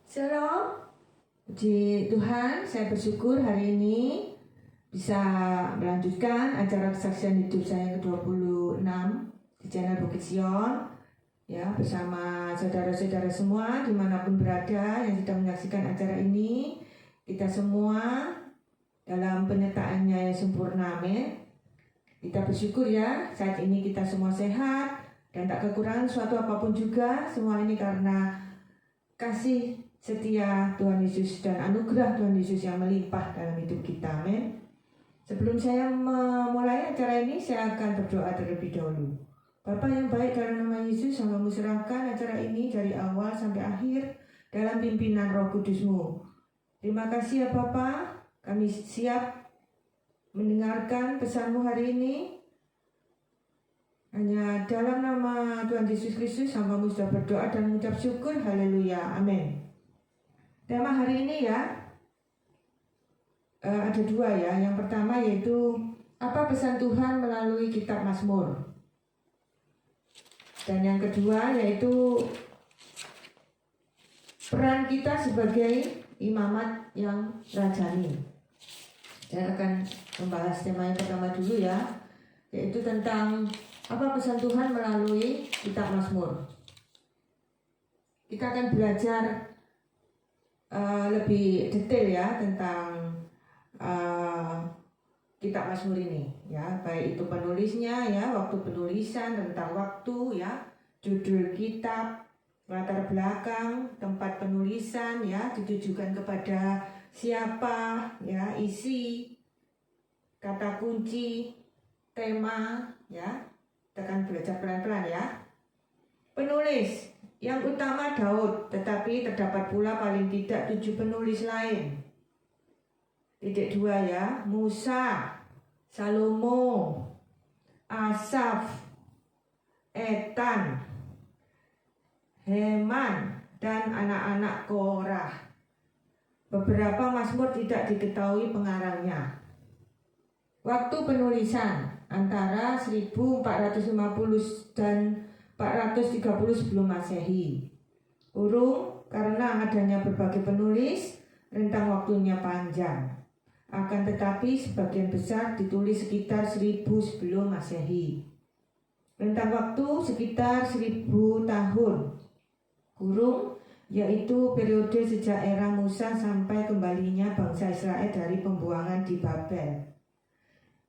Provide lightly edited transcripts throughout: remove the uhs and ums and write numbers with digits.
Shalom, puji Tuhan, saya bersyukur hari ini bisa melanjutkan acara kesaksian hidup saya yang ke-26 di channel Bukit Sion, ya, bersama saudara-saudara semua dimanapun berada yang sedang menyaksikan acara ini. Kita semua dalam penyertaannya yang sempurna, amin. Kita bersyukur ya, saat ini kita semua sehat dan tak kekurangan suatu apapun juga. Semua ini karena kasih setia Tuhan Yesus dan anugerah Tuhan Yesus yang melimpah dalam hidup kita, amin. Sebelum saya memulai acara ini, saya akan berdoa terlebih dahulu. Bapa yang baik, dalam nama Yesus, hamba-Mu serahkan acara ini dari awal sampai akhir dalam pimpinan Roh Kudus-Mu. Terima kasih ya Bapa, kami siap mendengarkan pesan-Mu hari ini. Hanya dalam nama Tuhan Yesus Kristus, hamba-Mu sudah berdoa dan mengucap syukur, haleluya, amin. Tema hari ini ya, ada dua ya. Yang pertama yaitu apa pesan Tuhan melalui kitab Mazmur. Dan yang kedua yaitu peran kita sebagai imamat yang rajani. Saya akan membahas tema yang pertama dulu ya, yaitu tentang apa pesan Tuhan melalui kitab Mazmur. Kita akan belajar lebih detail ya tentang kitab Mazmur ini ya, baik itu penulisnya ya, waktu penulisan, tentang waktu ya, judul kitab, latar belakang, tempat penulisan ya, ditujukan kepada siapa ya, isi, kata kunci, tema ya. Kita akan belajar pelan-pelan ya. Penulis yang utama Daud, tetapi terdapat pula paling tidak 7 penulis lain. Titik 2 ya, Musa, Salomo, Asaf, Etan, Heman, dan anak-anak Korah. Beberapa Mazmur tidak diketahui pengarangnya. Waktu penulisan antara 1450 dan 430 sebelum Masehi. Karena adanya berbagai penulis, rentang waktunya panjang. Akan tetapi sebagian besar ditulis sekitar 1000 sebelum Masehi. Rentang waktu sekitar 1000 tahun. Yaitu periode sejak era Musa sampai kembalinya bangsa Israel dari pembuangan di Babel.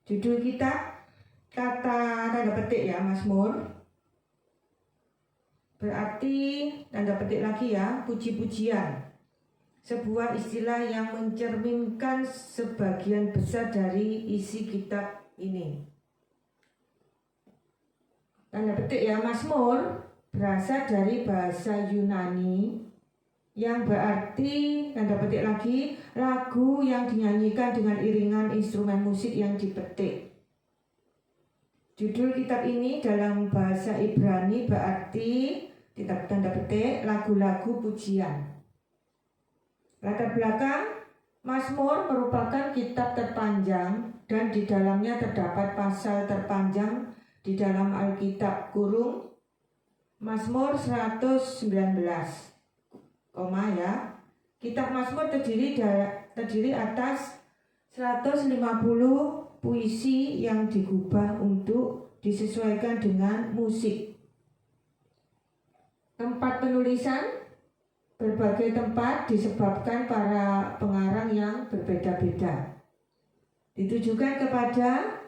Judul kitab, kata tanda petik ya, Mazmur. Berarti tanda petik lagi ya, puji-pujian. Sebuah istilah yang mencerminkan sebagian besar dari isi kitab ini. Tanda petik ya, Mazmur berasal dari bahasa Yunani yang berarti, tanda petik lagi, lagu yang dinyanyikan dengan iringan instrumen musik yang dipetik. Judul kitab ini dalam bahasa Ibrani berarti, tanda petik, lagu-lagu pujian. Latar belakang, Mazmur merupakan kitab terpanjang dan di dalamnya terdapat pasal terpanjang di dalam Alkitab Mazmur 119, ya. Kitab Mazmur terdiri atas 150 puisi yang digubah untuk disesuaikan dengan musik. Tempat penulisan berbagai tempat disebabkan para pengarang yang berbeda-beda. Ditujukan kepada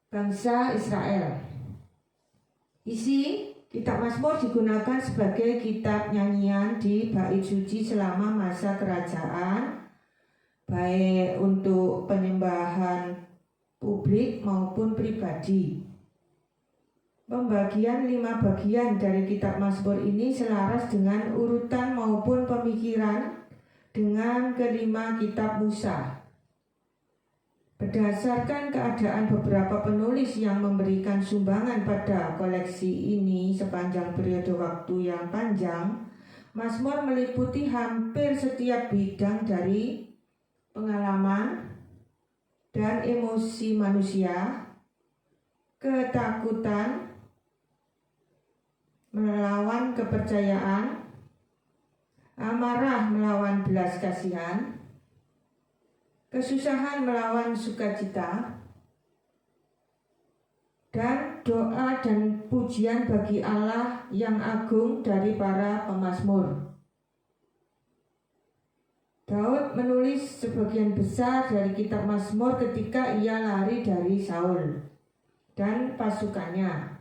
bangsa Israel. Isi kitab Mazmur digunakan sebagai kitab nyanyian di bait suci selama masa kerajaan, baik untuk penyembahan publik maupun pribadi. Pembagian 5 bagian dari kitab Mazmur ini selaras dengan urutan maupun pemikiran dengan kelima kitab Musa. Berdasarkan keadaan beberapa penulis yang memberikan sumbangan pada koleksi ini sepanjang periode waktu yang panjang, Mazmur meliputi hampir setiap bidang dari pengalaman dan emosi manusia, ketakutan, melawan kepercayaan, amarah melawan belas kasihan, kesusahan melawan sukacita, dan doa dan pujian bagi Allah yang agung dari para pemazmur. Daud menulis sebagian besar dari kitab Mazmur ketika ia lari dari Saul dan pasukannya.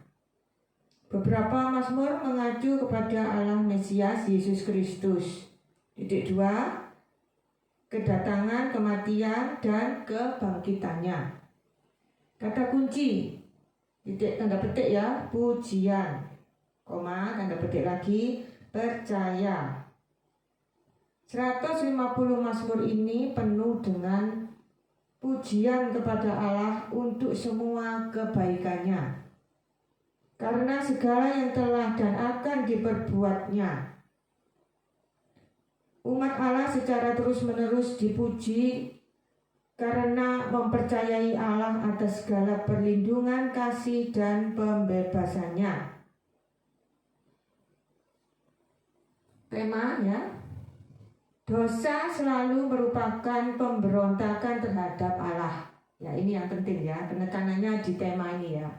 Beberapa Mazmur mengacu kepada Allah Mesias Yesus Kristus. 2. Kedatangan, kematian, dan kebangkitannya. Kata kunci, tanda petik ya, pujian, tanda petik lagi, percaya. 150 Mazmur ini penuh dengan pujian kepada Allah untuk semua kebaikannya, karena segala yang telah dan akan diperbuatnya. Umat Allah secara terus-menerus dipuji karena mempercayai Allah atas segala perlindungan, kasih, dan pembebasannya. Tema ya, dosa selalu merupakan pemberontakan terhadap Allah. Ya, ini yang penting ya, penekanannya di tema ini ya.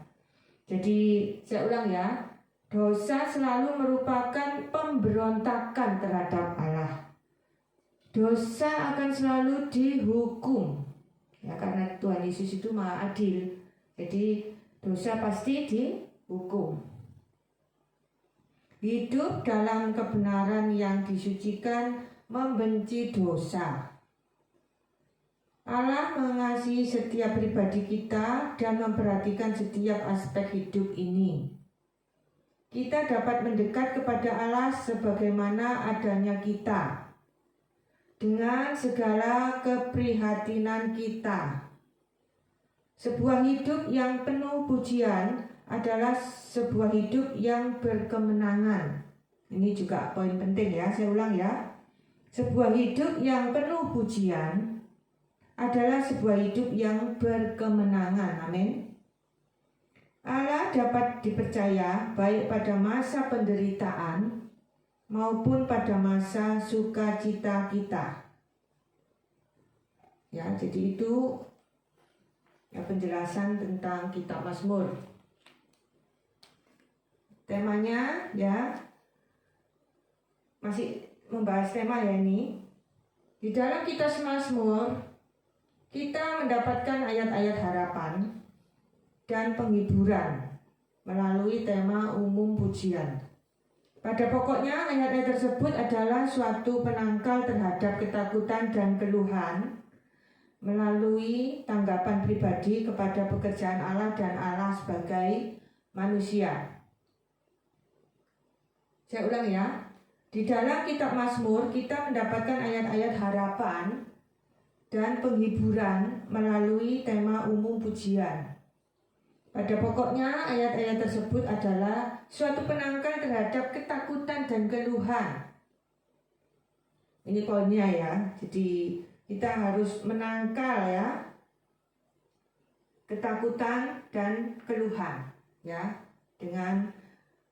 Jadi saya ulang ya, dosa selalu merupakan pemberontakan terhadap Allah. Dosa akan selalu dihukum. Ya, karena Tuhan Yesus itu Maha Adil. Jadi dosa pasti dihukum. Hidup dalam kebenaran yang disucikan membenci dosa. Allah mengasihi setiap pribadi kita dan memperhatikan setiap aspek hidup ini. Kita dapat mendekat kepada Allah sebagaimana adanya kita, dengan segala keprihatinan kita. Sebuah hidup yang penuh pujian adalah sebuah hidup yang berkemenangan. Ini juga poin penting ya, saya ulang ya. Sebuah hidup yang penuh pujian adalah sebuah hidup yang berkemenangan. Amin. Allah dapat dipercaya baik pada masa penderitaan maupun pada masa sukacita kita. Ya, jadi itu ya penjelasan tentang kitab Mazmur. Temanya ya masih membahas tema ya ini. Di dalam kitab Mazmur kita mendapatkan ayat-ayat harapan dan penghiburan melalui tema umum pujian. Pada pokoknya ayat-ayat tersebut adalah suatu penangkal terhadap ketakutan dan keluhan melalui tanggapan pribadi kepada pekerjaan Allah dan Allah sebagai manusia. Saya ulang ya. Di dalam kitab Mazmur kita mendapatkan ayat-ayat harapan dan penghiburan melalui tema umum pujian. Pada pokoknya ayat-ayat tersebut adalah suatu penangkal terhadap ketakutan dan keluhan. Ini poinnya ya. Jadi kita harus menangkal ya ketakutan dan keluhan ya, dengan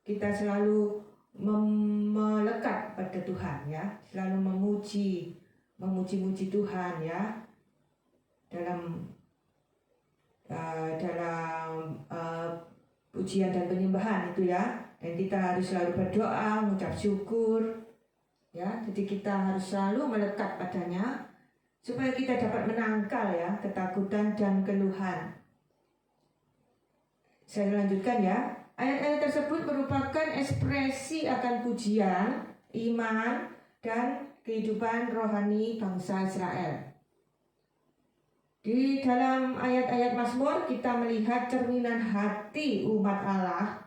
kita selalu melekat pada Tuhan ya, selalu memuji-muji Tuhan ya dalam pujian dan penyembahan itu ya. Dan kita harus selalu berdoa, mengucap syukur ya. Jadi kita harus selalu melekat padanya supaya kita dapat menangkal ya ketakutan dan keluhan. Saya lanjutkan ya. Ayat-ayat tersebut merupakan ekspresi akan pujian, iman, dan kehidupan rohani bangsa Israel. Di dalam ayat-ayat Mazmur kita melihat cerminan hati umat Allah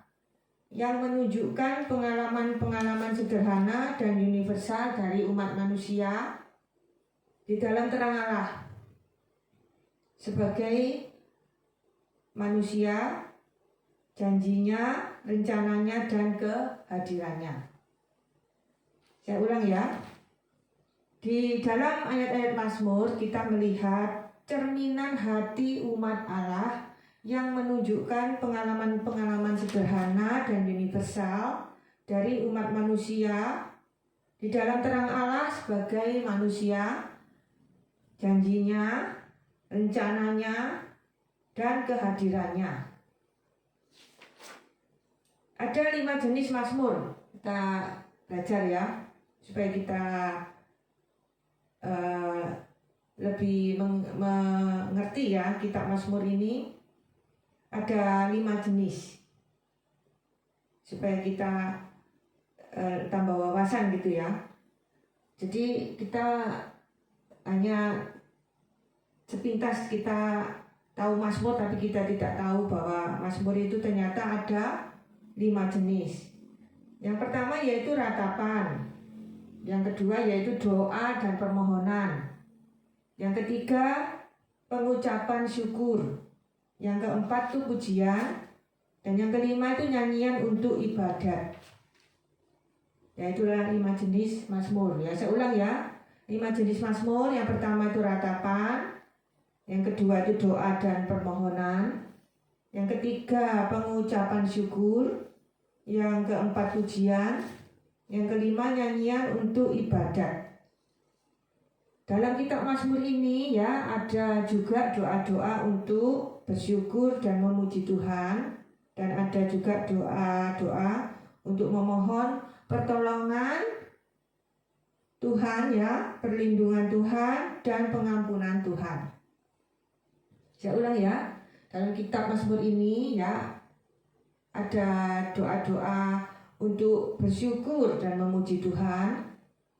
yang menunjukkan pengalaman-pengalaman sederhana dan universal dari umat manusia di dalam terang Allah sebagai manusia, janjinya, rencananya, dan kehadirannya. Saya ulang ya. Di dalam ayat-ayat Mazmur kita melihat cerminan hati umat Allah yang menunjukkan pengalaman-pengalaman sederhana dan universal dari umat manusia di dalam terang Allah sebagai manusia, janjinya, rencananya, dan kehadirannya. Ada 5 jenis mazmur. Kita belajar ya, supaya kita lebih mengerti ya kitab Mazmur ini. Ada 5 jenis, supaya kita tambah wawasan gitu ya. Jadi kita hanya sepintas kita tahu Mazmur, tapi kita tidak tahu bahwa Mazmur itu ternyata ada 5 jenis. Yang pertama yaitu ratapan, yang kedua yaitu doa dan permohonan, yang ketiga pengucapan syukur, yang keempat itu pujian, dan yang kelima itu nyanyian untuk ibadat. Yaitulah 5 jenis mazmur. Ya, saya ulang ya. 5 jenis mazmur. Yang pertama itu ratapan, yang kedua itu doa dan permohonan, yang ketiga pengucapan syukur, yang keempat pujian, yang kelima nyanyian untuk ibadat. Dalam kitab Mazmur ini ya ada juga doa-doa untuk bersyukur dan memuji Tuhan, dan ada juga doa-doa untuk memohon pertolongan Tuhan ya, perlindungan Tuhan dan pengampunan Tuhan. Saya ulang ya, dalam kitab Mazmur ini ya ada doa-doa untuk bersyukur dan memuji Tuhan,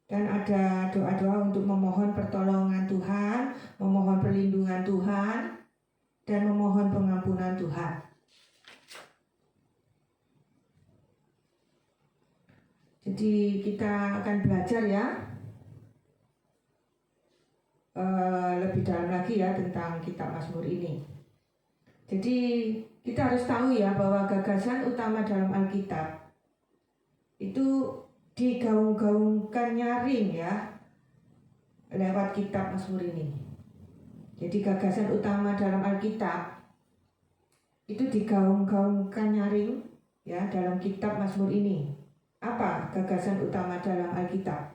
dan ada doa-doa untuk memohon pertolongan Tuhan, memohon perlindungan Tuhan, dan memohon pengampunan Tuhan. Jadi kita akan belajar ya lebih dalam lagi ya tentang kitab Mazmur ini. Jadi kita harus tahu ya bahwa gagasan utama dalam Alkitab itu digaung-gaungkan nyaring ya lewat kitab Mazmur ini. Jadi gagasan utama dalam Alkitab itu digaung-gaungkan nyaring ya dalam kitab Mazmur ini. Apa gagasan utama dalam Alkitab?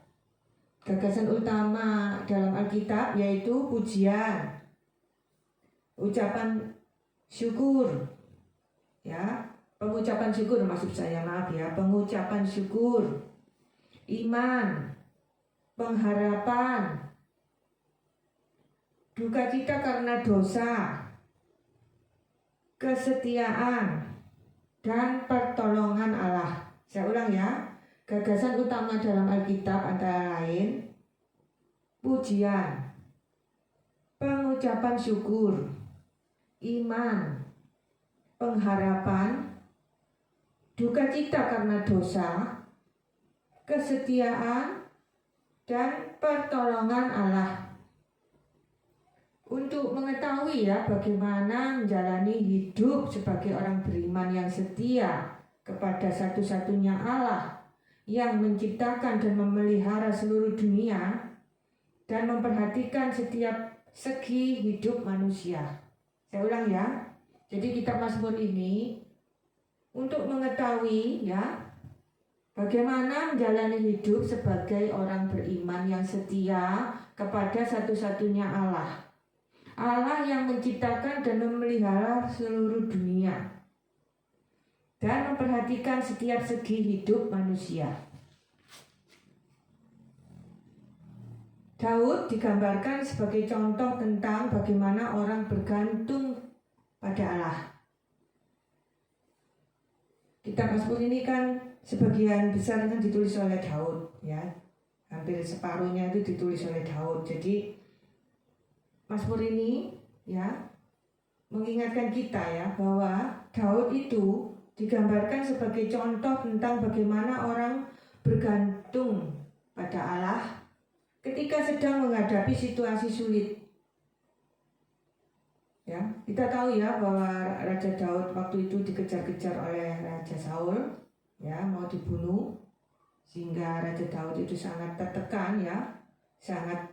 Gagasan utama dalam Alkitab yaitu pujian, ucapan syukur ya, pengucapan syukur maksud saya, maaf ya, pengucapan syukur, iman, pengharapan, duka cita karena dosa, kesetiaan, dan pertolongan Allah. Saya ulang ya, gagasan utama dalam Alkitab antara lain pujian, pengucapan syukur, iman, pengharapan, duka cita karena dosa, kesetiaan, dan pertolongan Allah. Untuk mengetahui ya bagaimana menjalani hidup sebagai orang beriman yang setia kepada satu-satunya Allah yang menciptakan dan memelihara seluruh dunia dan memperhatikan setiap segi hidup manusia. Saya ulang ya. Jadi kitab Mazmur ini untuk mengetahui ya bagaimana menjalani hidup sebagai orang beriman yang setia kepada satu-satunya Allah. Allah yang menciptakan dan memelihara seluruh dunia dan memperhatikan setiap segi hidup manusia. Daud digambarkan sebagai contoh tentang bagaimana orang bergantung pada Allah. Kitab Mazmur ini kan sebagian besar kan ditulis oleh Daud ya. Hampir separuhnya itu ditulis oleh Daud. Jadi Mazmur ini ya mengingatkan kita ya bahwa Daud itu digambarkan sebagai contoh tentang bagaimana orang bergantung pada Allah ketika sedang menghadapi situasi sulit. Ya, kita tahu ya bahwa Raja Daud waktu itu dikejar-kejar oleh Raja Saul, ya mau dibunuh, sehingga Raja Daud itu sangat tertekan ya, sangat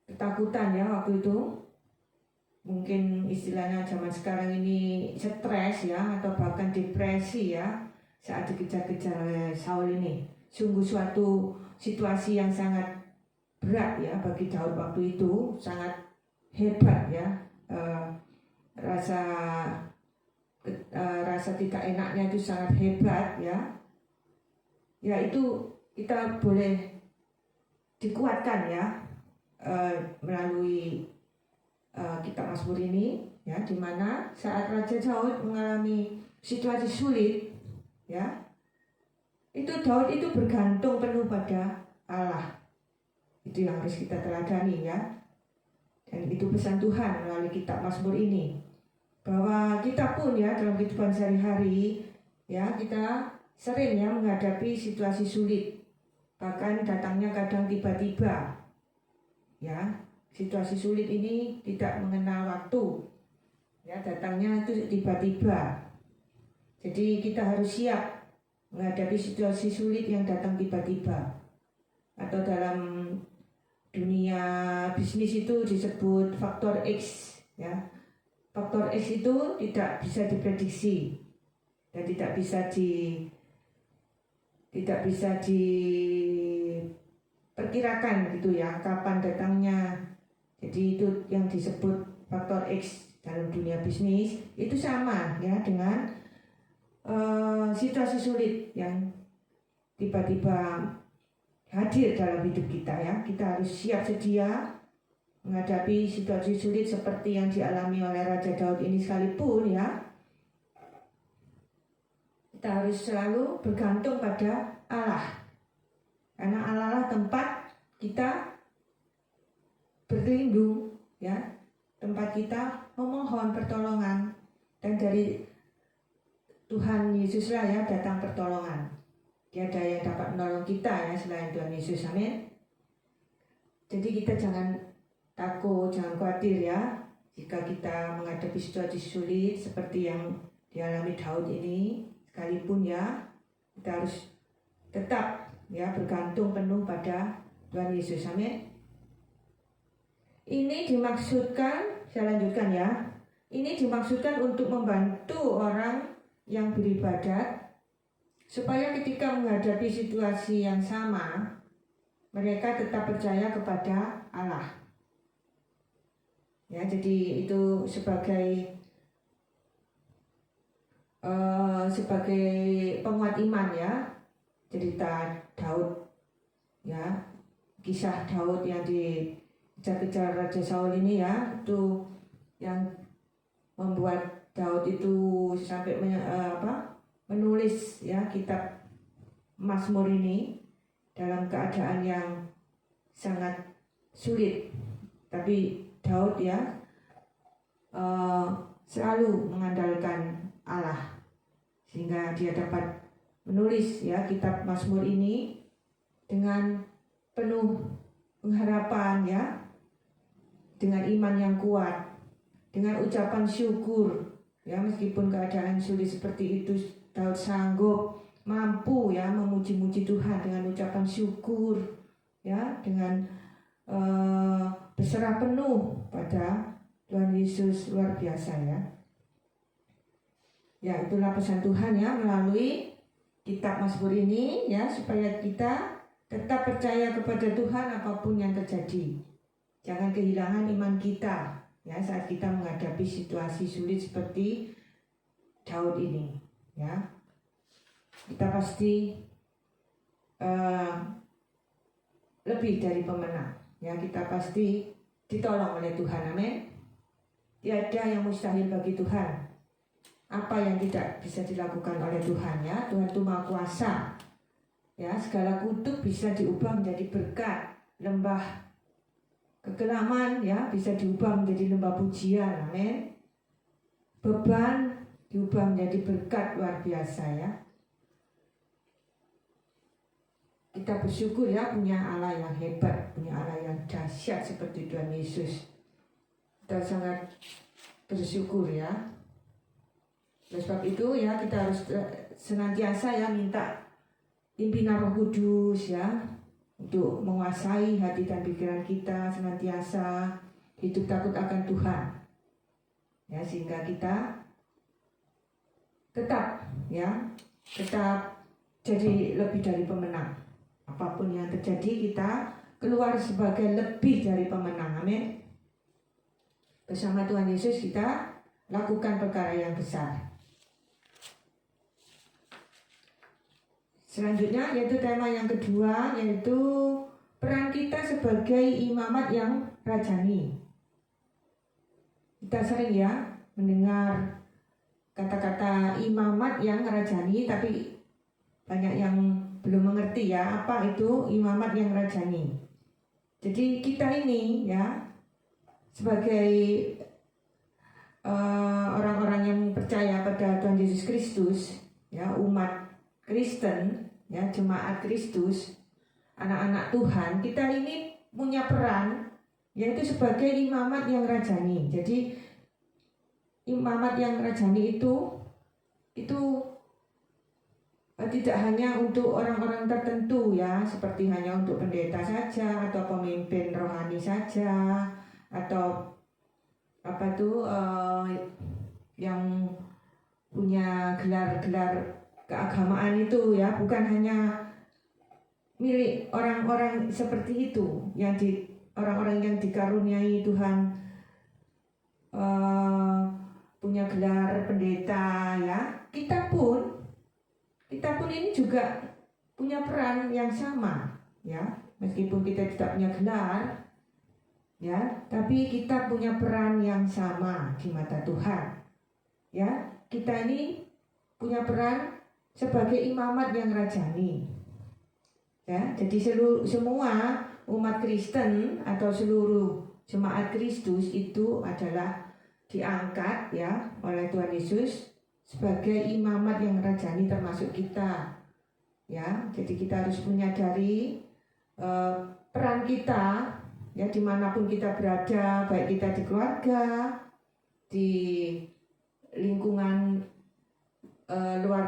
ketakutan ya waktu itu. Mungkin istilahnya zaman sekarang ini stres ya, atau bahkan depresi ya saat dikejar-kejar oleh Saul ini. sungguh suatu situasi yang sangat berat ya bagi Daud waktu itu, sangat hebat ya. Rasa tidak enaknya itu sangat hebat ya. Ya itu kita boleh dikuatkan ya melalui kitab Mazmur ini ya, di mana saat Raja Daud mengalami situasi sulit ya, itu Daud itu bergantung penuh pada Allah. Itu yang harus kita teladani ya. Dan itu pesan Tuhan melalui kitab Mazmur ini, bahwa kita pun ya dalam kehidupan sehari-hari ya, kita sering ya menghadapi situasi sulit, bahkan datangnya kadang tiba-tiba ya. Situasi sulit ini tidak mengenal waktu ya, datangnya itu tiba-tiba. Jadi kita harus siap menghadapi situasi sulit yang datang tiba-tiba. Atau dalam dunia bisnis itu disebut faktor X ya. Faktor X itu tidak bisa diprediksi dan tidak bisa diperkirakan gitu ya, kapan datangnya. Jadi itu yang disebut faktor X dalam dunia bisnis. Itu sama ya dengan situasi sulit yang tiba-tiba hadir dalam hidup kita ya. Kita harus siap sedia menghadapi situasi sulit seperti yang dialami oleh Raja Daud ini sekalipun ya. Kita harus selalu bergantung pada Allah, karena Allah lah tempat kita berlindung ya, tempat kita memohon pertolongan, dan dari Tuhan Yesuslah ya datang pertolongan. Tiada yang dapat menolong kita ya selain Tuhan Yesus, amin. Jadi kita jangan takut, jangan khawatir ya, jika kita menghadapi situasi sulit seperti yang dialami Daud ini sekalipun ya, kita harus tetap ya bergantung penuh pada Tuhan Yesus, amin. Ini dimaksudkan, saya lanjutkan ya, ini dimaksudkan untuk membantu orang yang beribadat supaya ketika menghadapi situasi yang sama, mereka tetap percaya kepada Allah. Ya, jadi itu sebagai penguat iman ya, cerita Daud ya, kisah Daud yang dikejar-kejar Raja Saul ini ya, itu yang membuat Daud itu sampai menulis ya kitab Mazmur ini dalam keadaan yang sangat sulit, tapi Daud ya selalu mengandalkan Allah sehingga dia dapat menulis ya kitab Mazmur ini dengan penuh pengharapan ya, dengan iman yang kuat, dengan ucapan syukur ya, meskipun keadaan sulit seperti itu Daud sanggup mampu ya memuji-muji Tuhan dengan ucapan syukur ya, dengan berserah penuh pada Tuhan Yesus. Luar biasa ya. Ya, itulah pesan Tuhan ya melalui kitab Mazmur ini ya, supaya kita tetap percaya kepada Tuhan apapun yang terjadi. Jangan kehilangan iman kita ya saat kita menghadapi situasi sulit seperti Daud ini ya. Kita pasti lebih dari pemenang ya, kita pasti ditolong oleh Tuhan, amin. Tiada yang mustahil bagi Tuhan. Apa yang tidak bisa dilakukan oleh Tuhan ya. Tuhan itu Maha Kuasa ya, segala kutuk bisa diubah menjadi berkat, lembah kekelaman ya bisa diubah menjadi lembah pujian, amin. Beban diubah menjadi berkat, luar biasa ya. Kita bersyukur ya punya Allah yang hebat, punya Allah yang dahsyat seperti Tuhan Yesus. Kita sangat bersyukur ya. Oleh sebab itu ya kita harus senantiasa ya minta pimpinan Roh Kudus ya, untuk menguasai hati dan pikiran kita, senantiasa hidup takut akan Tuhan ya, sehingga kita tetap jadi lebih dari pemenang Apapun yang terjadi, kita keluar sebagai lebih dari pemenang. Amin. Bersama Tuhan Yesus kita lakukan perkara yang besar. Selanjutnya yaitu tema yang kedua, yaitu peran kita sebagai imamat yang rajani. Kita sering ya mendengar kata-kata imamat yang rajani, tapi banyak yang belum mengerti ya apa itu imamat yang rajani. Jadi kita ini ya sebagai orang-orang yang percaya pada Tuhan Yesus Kristus, ya umat Kristen, ya jemaat Kristus, anak-anak Tuhan, kita ini punya peran yaitu sebagai imamat yang rajani. Jadi imamat yang rajani itu tidak hanya untuk orang-orang tertentu ya, seperti hanya untuk pendeta saja atau pemimpin rohani saja atau yang punya gelar-gelar keagamaan itu ya, bukan hanya milik orang-orang seperti itu, yang orang-orang yang dikaruniai Tuhan punya gelar pendeta ya. Kita pun ini juga punya peran yang sama ya, meskipun kita tidak punya gelar ya, tapi kita punya peran yang sama di mata Tuhan ya. Kita ini punya peran sebagai imamat yang rajani ya. Jadi semua umat Kristen atau seluruh jemaat Kristus itu adalah diangkat ya oleh Tuhan Yesus sebagai imamat yang rajani, termasuk kita ya. Jadi kita harus menyadari peran kita ya, dimanapun kita berada, baik kita di keluarga, di lingkungan luar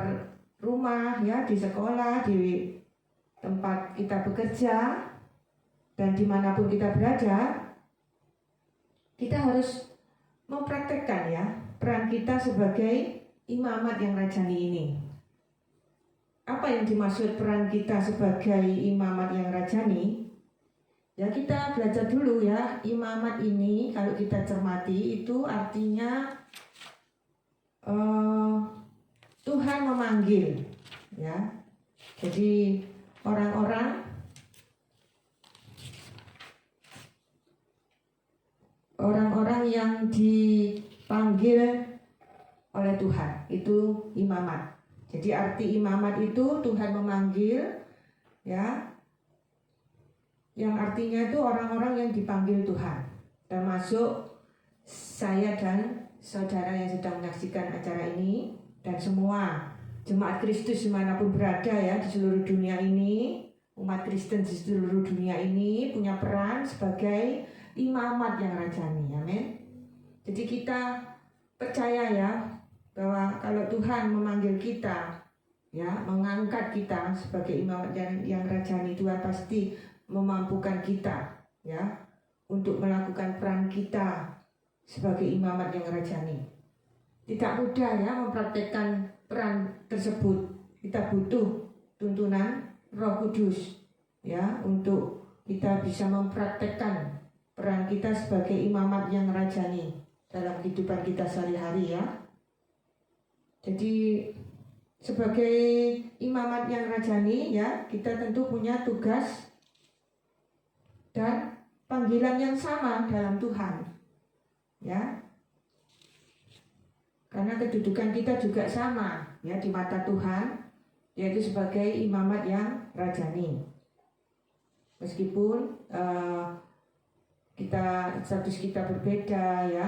rumah ya, di sekolah, di tempat kita bekerja, dan dimanapun kita berada, kita harus mempraktekkan ya peran kita sebagai imamat yang rajani ini. Apa yang dimaksud peran kita sebagai imamat yang rajani? Ya, kita belajar dulu ya, imamat ini kalau kita cermati itu artinya Tuhan memanggil ya. Jadi orang-orang yang dipanggil oleh Tuhan itu imamat. Jadi arti imamat itu Tuhan memanggil ya, yang artinya itu orang-orang yang dipanggil Tuhan, termasuk saya dan saudara yang sedang menyaksikan acara ini, dan semua jemaat Kristus dimanapun berada ya di seluruh dunia ini. Umat Kristen di seluruh dunia ini punya peran sebagai imamat yang rajani. Amin. Jadi kita percaya ya bahwa kalau Tuhan memanggil kita ya, mengangkat kita sebagai imamat yang rajani, Tuhan pasti memampukan kita ya untuk melakukan peran kita sebagai imamat yang rajani. Tidak mudah ya mempraktekkan peran tersebut. Kita butuh tuntunan Roh Kudus ya untuk kita bisa mempraktekkan peran kita sebagai imamat yang rajani dalam kehidupan kita sehari-hari ya. Jadi sebagai imamat yang rajani ya, kita tentu punya tugas dan panggilan yang sama dalam Tuhan ya. Karena kedudukan kita juga sama ya di mata Tuhan, yaitu sebagai imamat yang rajani. Meskipun status kita berbeda ya,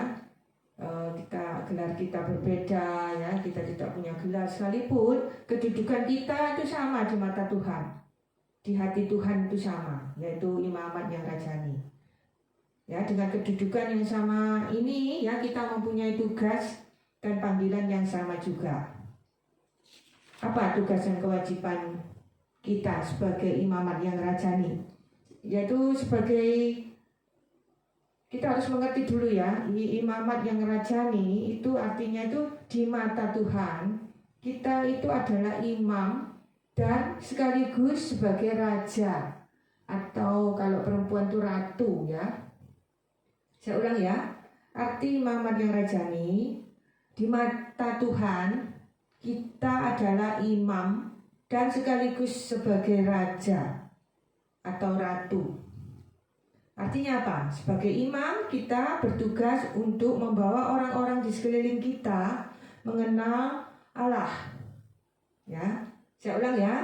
gelar kita berbeda ya, kita tidak punya gelar sekalipun, kedudukan kita itu sama di mata Tuhan, di hati Tuhan itu sama, yaitu imamat yang rajani ya. Dengan kedudukan yang sama ini ya, kita mempunyai tugas dan panggilan yang sama juga. Apa tugas dan kewajiban kita sebagai imamat yang rajani? Yaitu sebagai, kita harus mengerti dulu ya, imamat yang rajani itu artinya itu di mata Tuhan kita itu adalah imam dan sekaligus sebagai raja, atau kalau perempuan itu ratu ya. Saya ulang ya, arti imamat yang rajani, di mata Tuhan kita adalah imam dan sekaligus sebagai raja atau ratu. Artinya apa? Sebagai imam kita bertugas untuk membawa orang-orang di sekeliling kita mengenal Allah. Ya, saya ulang ya.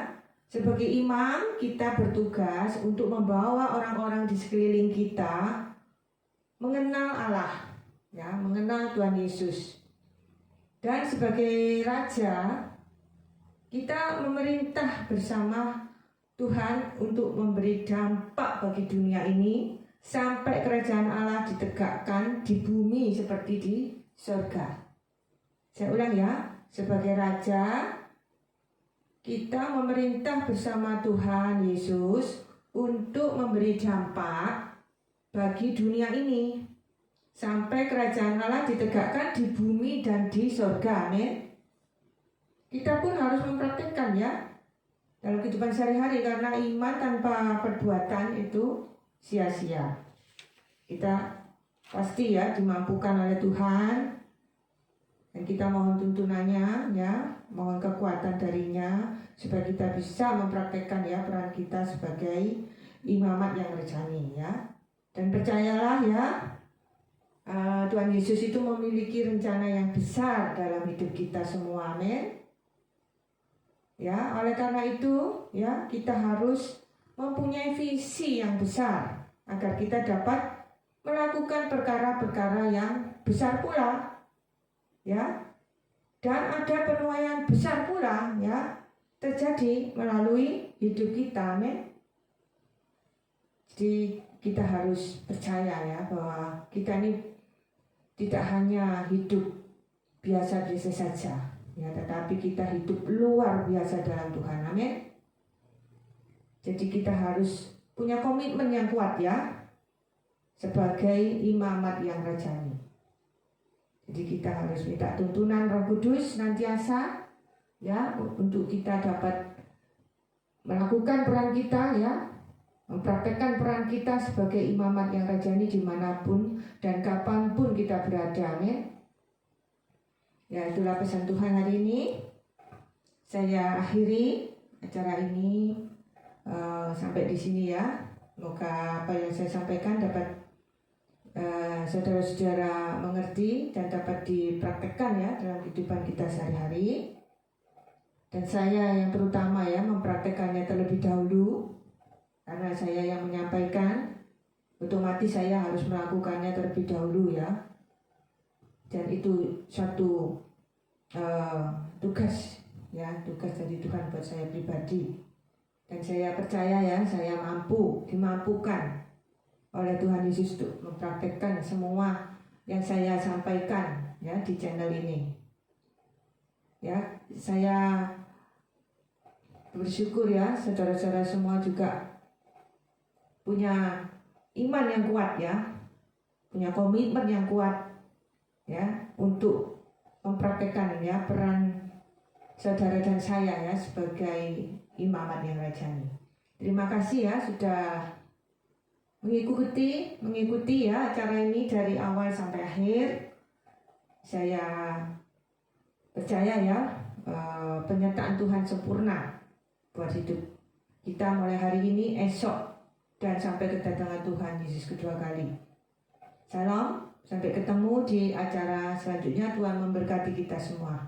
Sebagai imam kita bertugas untuk membawa orang-orang di sekeliling kita mengenal Allah, ya, mengenal Tuhan Yesus. Dan sebagai raja kita memerintah bersama Tuhan untuk memberi dampak bagi dunia ini sampai kerajaan Allah ditegakkan di bumi seperti di surga. Saya ulang ya, sebagai raja kita memerintah bersama Tuhan Yesus untuk memberi dampak bagi dunia ini sampai kerajaan Allah ditegakkan di bumi dan di surga. Amin. Kita pun harus mempraktikkan ya dalam kehidupan sehari-hari, karena iman tanpa perbuatan itu sia-sia. Kita pasti ya dimampukan oleh Tuhan, dan kita mohon tuntunannya ya, mohon kekuatan darinya supaya kita bisa mempraktekkan ya peran kita sebagai imamat yang rajani ya. Dan percayalah ya, Tuhan Yesus itu memiliki rencana yang besar dalam hidup kita semua. Amin. Ya, oleh karena itu ya kita harus mempunyai visi yang besar agar kita dapat melakukan perkara-perkara yang besar pula, ya, dan ada penuaian besar pula ya terjadi melalui hidup kita. Amin. Jadi kita harus percaya ya bahwa kita ini tidak hanya hidup biasa-biasa saja ya, tetapi kita hidup luar biasa dalam Tuhan. Amin. Jadi kita harus punya komitmen yang kuat ya sebagai imamat yang rajani. Jadi kita harus minta tuntunan Roh Kudus senantiasa ya untuk kita dapat melakukan peran kita ya, mempraktekkan peran kita sebagai imamat yang rajani dimanapun dan kapanpun kita berada. Amin. Ya, itulah pesan Tuhan hari ini. Saya akhiri acara ini sampai di sini ya. Semoga apa yang saya sampaikan dapat saudara-saudara mengerti dan dapat dipraktekkan ya dalam kehidupan kita sehari-hari. Dan saya yang terutama ya mempraktekkannya terlebih dahulu, karena saya yang menyampaikan, otomatis saya harus melakukannya terlebih dahulu ya. Dan itu satu tugas ya, tugas dari Tuhan buat saya pribadi. Dan saya percaya ya, saya dimampukan oleh Tuhan Yesus untuk mempraktekkan semua yang saya sampaikan ya di channel ini. Ya, saya bersyukur ya saudara-saudara semua juga punya iman yang kuat ya, punya komitmen yang kuat ya untuk mempraktekkan ya peran saudara dan saya ya sebagai imamat yang rajani. Terima kasih ya sudah mengikuti ya acara ini dari awal sampai akhir. Saya percaya ya penyertaan Tuhan sempurna buat hidup kita mulai hari ini, esok, dan sampai kedatangan Tuhan Yesus kedua kali. Salam, sampai ketemu di acara selanjutnya. Tuhan memberkati kita semua.